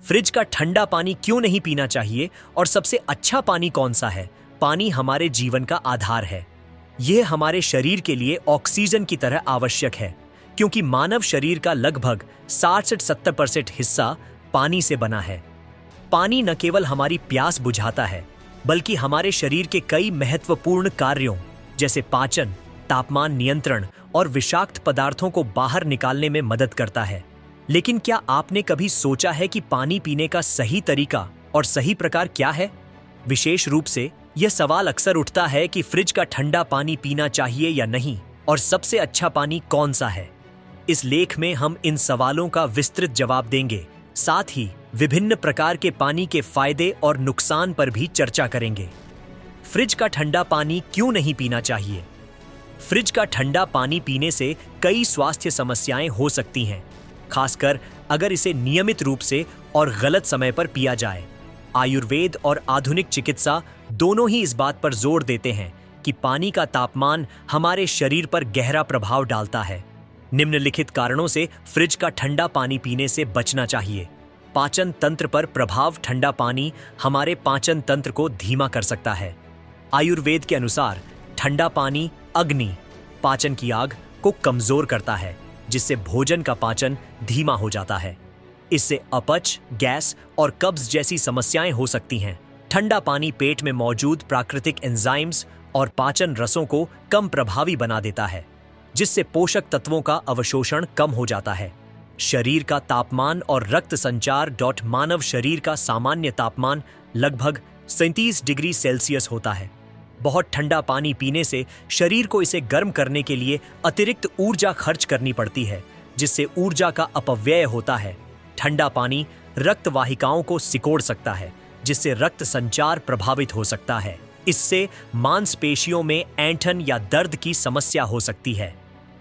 Fridge का ठंडा पानी क्यों नहीं पीना चाहिए और सबसे अच्छा पानी कौन सा है? पानी हमारे जीवन का आधार है। यह हमारे शरीर के लिए ऑक्सीजन की तरह आवश्यक है, क्योंकि मानव शरीर का लगभग 60 से 70% हिस्सा पानी से बना है। पानी न केवल हमारी प्यास बुझाता है, बल्कि हमारे शरीर के कई महत्वपूर्ण कार्यों जैसे पाचन, तापमान नियंत्रण और विषाक्त पदार्थों को बाहर निकालने में मदद करता है। लेकिन क्या आपने कभी सोचा है कि पानी पीने का सही तरीका और सही प्रकार क्या है? विशेष रूप से यह सवाल अक्सर उठता है कि फ्रिज का ठंडा पानी पीना चाहिए या नहीं, और सबसे अच्छा पानी कौन सा है। इस लेख में हम इन सवालों का विस्तृत जवाब देंगे। साथ ही विभिन्न प्रकार के पानी के फायदे और नुकसान पर भी चर्चा करेंगे। फ्रिज का ठंडा पानी क्यों नहीं पीना चाहिए? फ्रिज का ठंडा पानी पीने से कई स्वास्थ्य समस्याएं हो सकती हैं, खासकर अगर इसे नियमित रूप से और गलत समय पर पिया जाए। आयुर्वेद और आधुनिक चिकित्सा दोनों ही इस बात पर जोर देते हैं कि पानी का तापमान हमारे शरीर पर गहरा प्रभाव डालता है। निम्नलिखित कारणों से फ्रिज का ठंडा पानी पीने से बचना चाहिए। पाचन तंत्र पर प्रभाव: ठंडा पानी हमारे पाचन तंत्र को धीमा कर सकता है। आयुर्वेद के अनुसार ठंडा पानी अग्नि, पाचन की आग को कमजोर करता है, जिससे भोजन का पाचन धीमा हो जाता है। इससे अपच, गैस और कब्ज जैसी समस्याएं हो सकती हैं। ठंडा पानी पेट में मौजूद प्राकृतिक एंजाइम्स और पाचन रसों को कम प्रभावी बना देता है, जिससे पोषक तत्वों का अवशोषण कम हो जाता है। शरीर का तापमान और रक्त संचार: मानव शरीर का सामान्य तापमान लगभग 37 डिग्री सेल्सियस होता है। बहुत ठंडा पानी पीने से शरीर को इसे गर्म करने के लिए अतिरिक्त ऊर्जा खर्च करनी पड़ती है, जिससे ऊर्जा का अपव्यय होता है। ठंडा पानी रक्त वाहिकाओं को सिकोड़ सकता है, जिससे रक्त संचार प्रभावित हो सकता है। इससे मांसपेशियों में ऐंठन या दर्द की समस्या हो सकती है।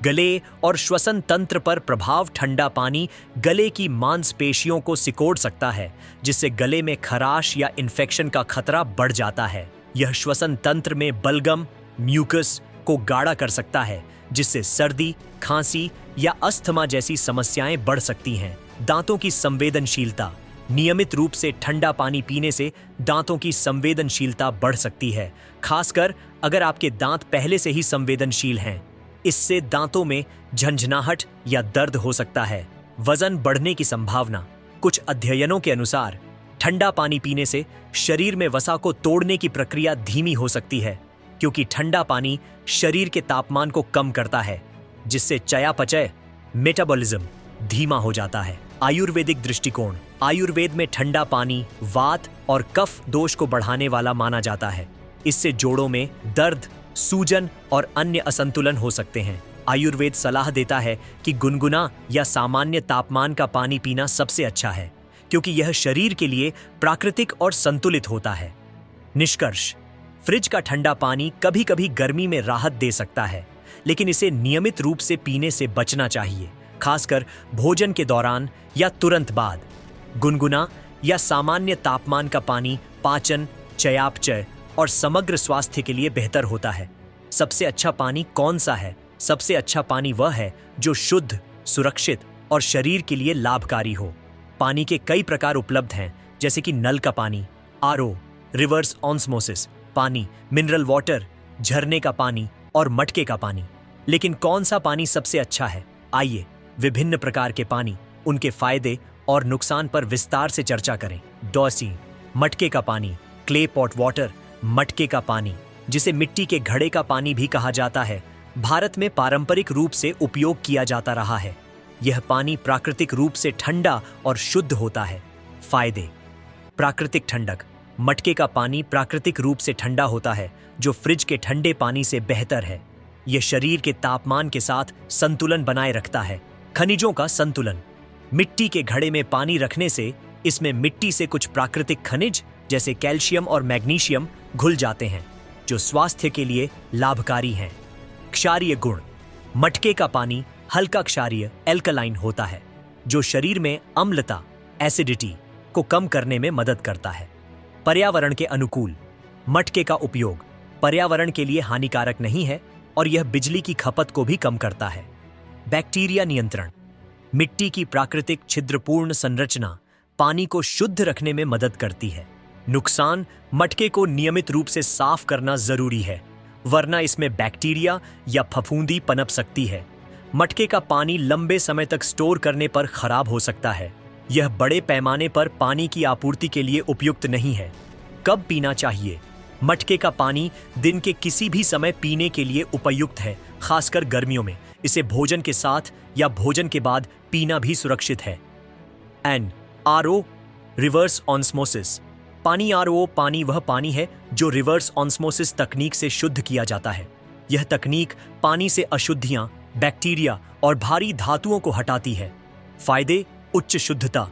गले और श्वसन तंत्र पर प्रभाव: ठंडा पानी गले की मांसपेशियों को सिकोड़ सकता है, जिससे गले में खराश या इन्फेक्शन का खतरा बढ़ जाता है। यह श्वसन तंत्र में बलगम, म्यूकस को गाढ़ा कर सकता है, जिससे सर्दी, खांसी या अस्थमा जैसी समस्याएं बढ़ सकती हैं। दांतों की संवेदनशीलता: नियमित रूप से ठंडा पानी पीने से दांतों की संवेदनशीलता बढ़ सकती है, खासकर अगर आपके दांत पहले से ही संवेदनशील हैं। इससे दांतों में झंझनाहट या दर्द हो सकता है। वजन बढ़ने की संभावना: कुछ अध्ययनों के अनुसार ठंडा पानी पीने से शरीर में वसा को तोड़ने की प्रक्रिया धीमी हो सकती है, क्योंकि ठंडा पानी शरीर के तापमान को कम करता है, जिससे चयापचय मेटाबॉलिज्म धीमा हो जाता है। आयुर्वेदिक दृष्टिकोण: आयुर्वेद में ठंडा पानी वात और कफ दोष को बढ़ाने वाला माना जाता है। इससे जोड़ों में दर्द, सूजन और अन्य असंतुलन हो सकते हैं। आयुर्वेद सलाह देता है कि गुनगुना या सामान्य तापमान का पानी पीना सबसे अच्छा है, क्योंकि यह शरीर के लिए प्राकृतिक और संतुलित होता है। निष्कर्ष: फ्रिज का ठंडा पानी कभी कभी गर्मी में राहत दे सकता है, लेकिन इसे नियमित रूप से पीने से बचना चाहिए, खासकर भोजन के दौरान या तुरंत बाद। गुनगुना या सामान्य तापमान का पानी पाचन, चयापचय और समग्र स्वास्थ्य के लिए बेहतर होता है। सबसे अच्छा पानी कौन सा है? सबसे अच्छा पानी वह है जो शुद्ध, सुरक्षित और शरीर के लिए लाभकारी हो। पानी के कई प्रकार उपलब्ध हैं, जैसे कि नल का पानी, आरओ, रिवर्स ऑस्मोसिस पानी, मिनरल वाटर, झरने का पानी और मटके का पानी। लेकिन कौन सा पानी सबसे अच्छा है? आइए विभिन्न प्रकार के पानी, उनके फायदे और नुकसान पर विस्तार से चर्चा करें। डॉसी: मटके का पानी, क्ले पॉट वाटर, मटके का पानी, जिसे मिट्टी के घड़े का पानी भी कहा जाता है, भारत में पारंपरिक रूप से उपयोग किया जाता रहा है। यह पानी प्राकृतिक रूप से ठंडा और शुद्ध होता है। फायदे: प्राकृतिक ठंडक: मटके का पानी प्राकृतिक रूप से ठंडा होता है, जो फ्रिज के ठंडे पानी से बेहतर है। यह शरीर के तापमान के साथ संतुलन बनाए रखता है। खनिजों का संतुलन: मिट्टी के घड़े में पानी रखने से इसमें मिट्टी से कुछ प्राकृतिक खनिज जैसे कैल्शियम और मैग्नीशियम घुल जाते हैं, जो स्वास्थ्य के लिए लाभकारी हैं। क्षारीय गुण: मटके का पानी हल्का क्षारीय एल्कलाइन होता है, जो शरीर में अम्लता एसिडिटी को कम करने में मदद करता है। पर्यावरण के अनुकूल: मटके का उपयोग पर्यावरण के लिए हानिकारक नहीं है और यह बिजली की खपत को भी कम करता है। बैक्टीरिया नियंत्रण: मिट्टी की प्राकृतिक छिद्रपूर्ण संरचना पानी को शुद्ध रखने में मदद करती है। नुकसान, मटके को नियमित रूप से साफ करना जरूरी है, वरना इसमें बैक्टीरिया या फफूंदी पनप सकती है। मटके का पानी लंबे समय तक स्टोर करने पर खराब हो सकता है। यह बड़े पैमाने पर पानी की आपूर्ति के लिए उपयुक्त नहीं है। कब पीना चाहिए? मटके का पानी दिन के किसी भी समय पीने के लिए उपयुक्त है, खासकर गर्मियों में। इसे भोजन के साथ या भोजन के बाद पीना भी सुरक्षित है। An RO reverse osmosis. पानी आरओ पानी वह पानी है जो रिवर्स ऑस्मोसिस तकनीक से शुद्ध किया जाता है। यह तकनीक पानी से अशुद्धियां, बैक्टीरिया और भारी धातुओं को हटाती है। फायदे: उच्च शुद्धता।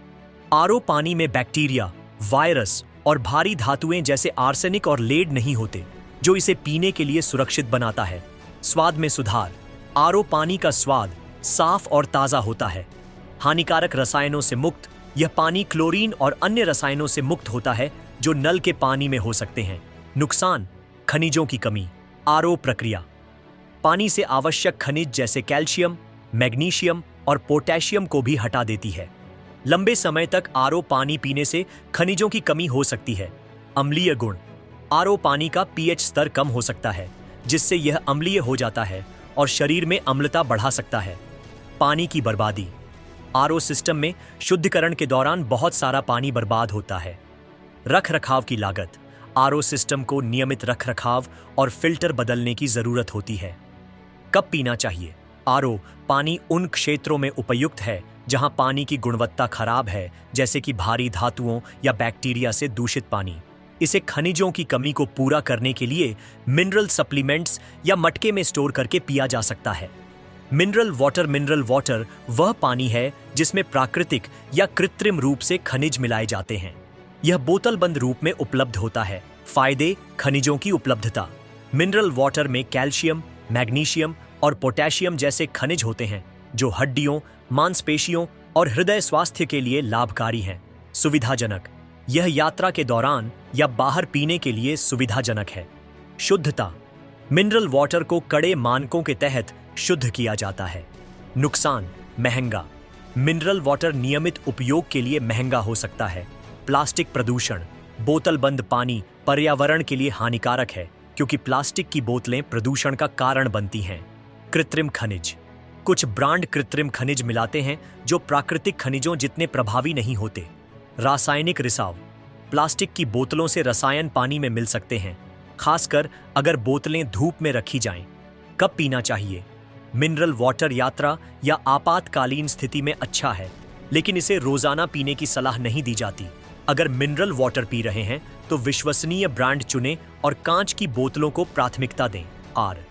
आरओ पानी में बैक्टीरिया, वायरस और भारी धातुएं जैसे आर्सेनिक और लेड नहीं होते, जो इसे पीने के लिए सुरक्षित बनाता है। स्वाद में सुधार। आरओ पानी का स्वाद साफ और ताज़ा होता है। हानिकारक रसायनों से मुक्त। यह पानी क्लोरीन और अन्य रसायनों से मुक्त होता है जो नल के पानी में हो सकते हैं। नुकसान: खनिजों की कमी। आरओ प्रक्रिया पानी से आवश्यक खनिज जैसे कैल्शियम, मैग्नीशियम और पोटेशियम को भी हटा देती है। लंबे समय तक आरओ पानी पीने से खनिजों की कमी हो सकती है। अम्लीय गुण। आरओ पानी का पीएच स्तर कम हो सकता है, जिससे यह अम्लीय हो जाता है और शरीर में अम्लता बढ़ा सकता है। पानी की बर्बादी। आरओ सिस्टम में शुद्धिकरण के दौरान बहुत सारा पानी बर्बाद होता है। रख रखाव की लागत। आरओ सिस्टम को नियमित रख रखाव और फिल्टर बदलने की जरूरत होती है। कब पीना चाहिए? आरओ पानी उन क्षेत्रों में उपयुक्त है जहां पानी की गुणवत्ता खराब है, जैसे कि भारी धातुओं या बैक्टीरिया से दूषित पानी। इसे खनिजों की कमी को पूरा करने के लिए मिनरल सप्लीमेंट्स या मटके में स्टोर करके पिया जा सकता है। मिनरल वाटर वह पानी है जिसमें प्राकृतिक या कृत्रिम रूप से खनिज मिलाए जाते हैं। यह बोतलबंद रूप में उपलब्ध होता है। फायदे: खनिजों की उपलब्धता। मिनरल वाटर में कैल्शियम, मैग्नीशियम और पोटेशियम जैसे खनिज होते हैं जो हड्डियों, मांसपेशियों और हृदय स्वास्थ्य के लिए लाभकारी हैं। सुविधाजनक। यह यात्रा के दौरान या बाहर पीने के लिए सुविधाजनक है। शुद्धता। मिनरल वाटर को कड़े मानकों के तहत शुद्ध किया जाता है। नुकसान: महंगा। मिनरल वाटर नियमित उपयोग के लिए महंगा हो सकता है। प्लास्टिक प्रदूषण। बोतलबंद पानी पर्यावरण के लिए हानिकारक है क्योंकि प्लास्टिक की बोतलें प्रदूषण का कारण बनती हैं। कृत्रिम खनिज। कुछ ब्रांड कृत्रिम खनिज मिलाते हैं जो प्राकृतिक खनिजों जितने प्रभावी नहीं होते। रासायनिक रिसाव। प्लास्टिक की बोतलों से रसायन पानी में मिल सकते हैं, खासकर अगर बोतलें धूप में रखी जाएं। कब पीना चाहिए? मिनरल वाटर यात्रा या आपातकालीन स्थिति में अच्छा है, लेकिन इसे रोजाना पीने की सलाह नहीं दी जाती। अगर मिनरल वाटर पी रहे हैं तो विश्वसनीय ब्रांड चुनें और कांच की बोतलों को प्राथमिकता दें। आर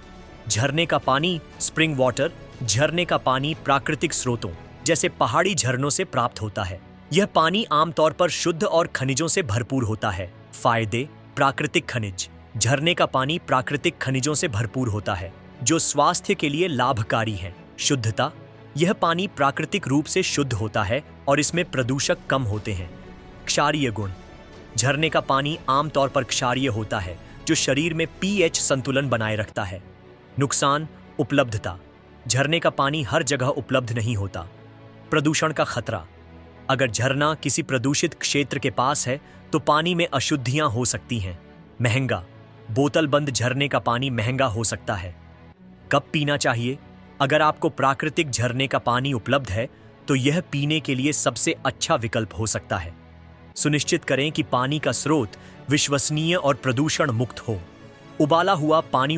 झरने का पानी, स्प्रिंग वाटर। झरने का पानी प्राकृतिक स्रोतों जैसे पहाड़ी झरनों से प्राप्त होता है। यह पानी आमतौर पर शुद्ध और खनिजों से भरपूर होता है। फायदे: प्राकृतिक खनिज। झरने का पानी प्राकृतिक खनिजों से भरपूर होता है जो स्वास्थ्य के लिए लाभकारी हैं। शुद्धता। यह पानी प्राकृतिक रूप से शुद्ध होता है और इसमें प्रदूषक कम होते हैं। क्षारीय गुण। झरने का पानी आमतौर पर क्षारीय होता है जो शरीर में पीएच संतुलन बनाए रखता है। नुकसान: उपलब्धता। झरने का पानी हर जगह उपलब्ध नहीं होता। प्रदूषण का खतरा। अगर झरना किसी प्रदूषित क्षेत्र के पास है तो पानी में अशुद्धियां हो सकती हैं। महंगा। बोतलबंद झरने का पानी महंगा हो सकता है। कब पीना चाहिए? अगर आपको प्राकृतिक झरने का पानी उपलब्ध है तो यह पीने के लिए सबसे अच्छा विकल्प हो सकता है। सुनिश्चित करें कि पानी का स्रोत विश्वसनीय और प्रदूषण मुक्त हो। उबाला हुआ पानी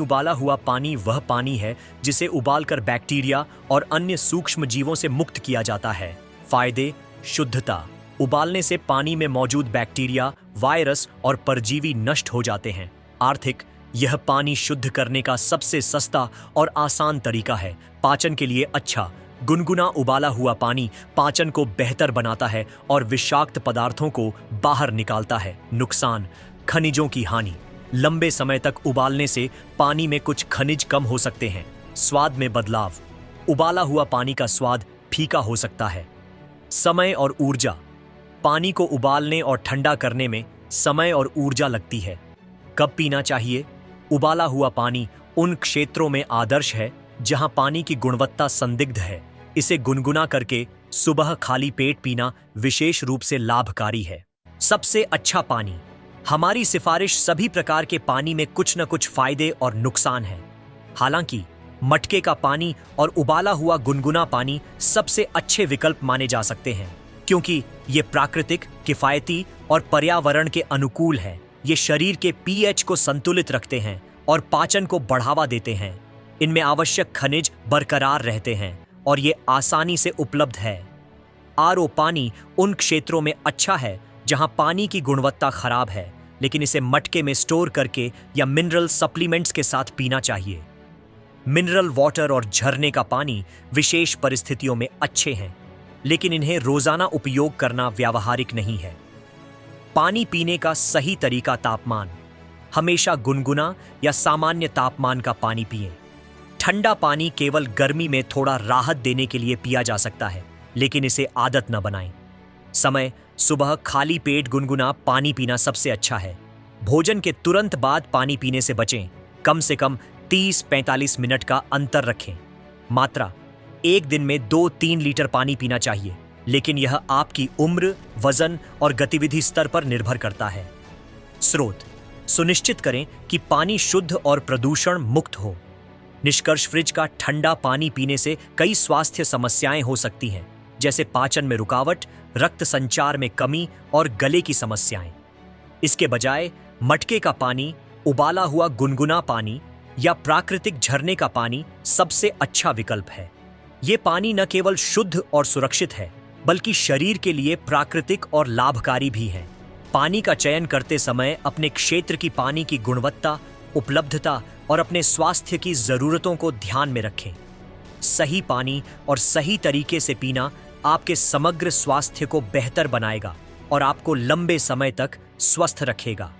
वह पानी है जिसे उबालकर बैक्टीरिया और अन्य सूक्ष्म जीवों से मुक्त किया जाता है। फायदे: शुद्धता। उबालने से पानी में मौजूद बैक्टीरिया, वायरस और परजीवी नष्ट हो जाते हैं। आर्थिक। यह पानी शुद्ध करने का सबसे सस्ता और आसान तरीका है। पाचन के लिए अच्छा। गुनगुना उबाला हुआ पानी पाचन को बेहतर बनाता है और विषाक्त पदार्थों को बाहर निकालता है। नुकसान: खनिजों की हानि। लंबे समय तक उबालने से पानी में कुछ खनिज कम हो सकते हैं। स्वाद में बदलाव। उबाला हुआ पानी का स्वाद फीका हो सकता है। समय और ऊर्जा। पानी को उबालने और ठंडा करने में समय और ऊर्जा लगती है। कब पीना चाहिए? उबाला हुआ पानी उन क्षेत्रों में आदर्श है जहां पानी की गुणवत्ता संदिग्ध है। इसे गुनगुना करके सुबह खाली पेट पीना विशेष रूप से लाभकारी है। सबसे अच्छा पानी। हमारी सिफारिश सभी प्रकार के पानी में कुछ न कुछ फायदे और नुकसान हैं। हालांकि मटके का पानी और उबाला हुआ गुनगुना पानी सबसे अच्छे विकल्प माने जा सकते हैं, क्योंकि ये प्राकृतिक, किफायती और पर्यावरण के अनुकूल है। ये शरीर के पीएच को संतुलित रखते हैं और पाचन को बढ़ावा देते हैं। इनमें आवश्यक खनिज बरकरार रहते हैं और ये आसानी से उपलब्ध है। आरओ पानी उन क्षेत्रों में अच्छा है जहां पानी की गुणवत्ता खराब है, लेकिन इसे मटके में स्टोर करके या मिनरल सप्लीमेंट्स के साथ पीना चाहिए। मिनरल वाटर और झरने का पानी विशेष परिस्थितियों में अच्छे हैं, लेकिन इन्हें रोजाना उपयोग करना व्यावहारिक नहीं है। पानी पीने का सही तरीका। तापमान। हमेशा गुनगुना या सामान्य तापमान का पानी पिएं। ठंडा पानी केवल गर्मी में थोड़ा राहत देने के लिए पिया जा सकता है, लेकिन इसे आदत न बनाएं। समय। सुबह खाली पेट गुनगुना पानी पीना सबसे अच्छा है। भोजन के तुरंत बाद पानी पीने से बचें। कम से कम 30-45 मिनट का अंतर रखें। मात्रा। एक दिन में 2-3 लीटर पानी पीना चाहिए, लेकिन यह आपकी उम्र, वजन और गतिविधि स्तर पर निर्भर करता है। स्रोत। सुनिश्चित करें कि पानी शुद्ध और प्रदूषण मुक्त हो। निष्कर्ष। फ्रिज का ठंडा पानी पीने से कई स्वास्थ्य समस्याएं हो सकती हैं, जैसे पाचन में रुकावट, रक्त संचार में कमी और गले की समस्याएं। इसके बजाय मटके का पानी, उबाला हुआ गुनगुना पानी या प्राकृतिक झरने का पानी सबसे अच्छा विकल्प है। ये पानी न केवल शुद्ध और सुरक्षित है, बल्कि शरीर के लिए प्राकृतिक और लाभकारी भी है। पानी का चयन करते समय अपने क्षेत्र की पानी की गुणवत्ता, उपलब्धता और अपने स्वास्थ्य की जरूरतों को ध्यान में रखें। सही पानी और सही तरीके से पीना आपके समग्र स्वास्थ्य को बेहतर बनाएगा और आपको लंबे समय तक स्वस्थ रखेगा।